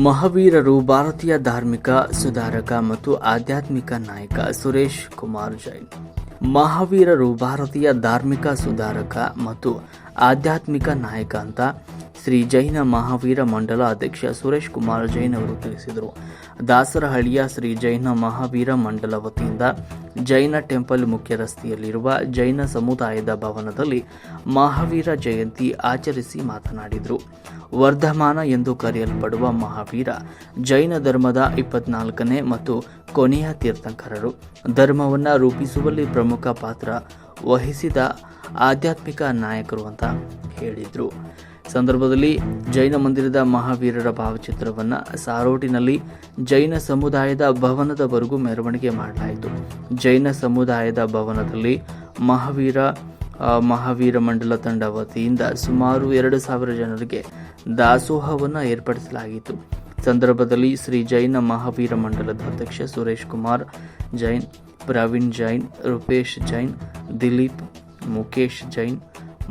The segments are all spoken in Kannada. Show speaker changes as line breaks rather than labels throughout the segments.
ಮಹಾವೀರರು ಭಾರತೀಯ ಧಾರ್ಮಿಕ ಸುಧಾರಕ ಮತ್ತು ಆಧ್ಯಾತ್ಮಿಕ ನಾಯಕ ಸುರೇಶ್ ಕುಮಾರ್ ಜೈನ್. ಮಹಾವೀರರು ಭಾರತೀಯ ಧಾರ್ಮಿಕ ಸುಧಾರಕ ಮತ್ತು ಆಧ್ಯಾತ್ಮಿಕ ನಾಯಕ ಅಂತ ಶ್ರೀ ಜೈನ ಮಹಾವೀರ ಮಂಡಲ ಅಧ್ಯಕ್ಷ ಸುರೇಶ್ ಕುಮಾರ್ ಜೈನ್ ಅವರು ತಿಳಿಸಿದರು. ದಾಸರಹಳ್ಳಿಯ ಶ್ರೀ ಜೈನ ಮಹಾವೀರ ಮಂಡಲ ವತಿಯಿಂದ ಜೈನ ಟೆಂಪಲ್ ಮುಖ್ಯ ರಸ್ತೆಯಲ್ಲಿರುವ ಜೈನ ಸಮುದಾಯದ ಭವನದಲ್ಲಿ ಮಹಾವೀರ ಜಯಂತಿ ಆಚರಿಸಿ ಮಾತನಾಡಿದರು. ವರ್ಧಮಾನ ಎಂದು ಕರೆಯಲ್ಪಡುವ ಮಹಾವೀರ ಜೈನ ಧರ್ಮದ 24ನೇ ಮತ್ತು ಕೊನೆಯ ತೀರ್ಥಂಕರರು. ಧರ್ಮವನ್ನು ರೂಪಿಸುವಲ್ಲಿ ಪ್ರಮುಖ ಪಾತ್ರ ವಹಿಸಿದ ಆಧ್ಯಾತ್ಮಿಕ ನಾಯಕರು ಅಂತ ಹೇಳಿದರು. ಸಂದರ್ಭದಲ್ಲಿ ಜೈನ ಮಂದಿರದ ಮಹಾವೀರರ ಭಾವಚಿತ್ರವನ್ನು ಸಾರೋಟಿನಲ್ಲಿ ಜೈನ ಸಮುದಾಯದ ಭವನದವರೆಗೂ ಮೆರವಣಿಗೆ ಮಾಡಲಾಯಿತು. ಜೈನ ಸಮುದಾಯದ ಭವನದಲ್ಲಿ ಮಹಾವೀರ ಮಂಡಲ ತಂಡ ವತಿಯಿಂದ ಸುಮಾರು 2,000 ಜನರಿಗೆ ದಾಸೋಹವನ್ನು ಏರ್ಪಡಿಸಲಾಗಿತ್ತು. ಸಂದರ್ಭದಲ್ಲಿ ಶ್ರೀ ಜೈನ ಮಹಾವೀರ ಮಂಡಲದ ಅಧ್ಯಕ್ಷ ಸುರೇಶ್ ಕುಮಾರ್ ಜೈನ್, ಪ್ರವೀಣ್ ಜೈನ್, ರೂಪೇಶ್ ಜೈನ್, ದಿಲೀಪ್, ಮುಖೇಶ್ ಜೈನ್,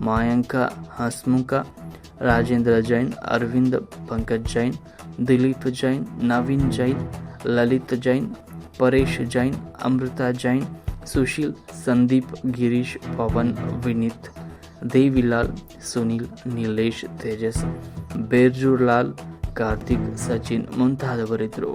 ಮಾಯಾಂಕ ಹಸ್ಮುಖ, ರಾಜೇಂದ್ರ ಜೈನ್, ಅರವಿಂದ್, ಪಂಕಜ್ ಜೈನ್, ದಿಲೀಪ್ ಜೈನ್, ನವೀನ್ ಜೈನ್, ಲಲಿತ್ ಜೈನ್, ಪರೇಶ್ ಜೈನ್, ಅಮೃತ ಜೈನ್, ಸುಶೀಲ್, ಸಂದೀಪ್, ಗಿರೀಶ್, ಪವನ್, ವಿನೀತ್, ದೇವಿಲಾಲ್, ಸುನೀಲ್, ನೀಲೇಶ್, ತೇಜಸ್, ಬೇರ್ಜೂರ್ಲಾಲ್, ಕಾರ್ತಿಕ್, ಸಚಿನ್ ಮುಂತಾದವರಿದ್ದರು.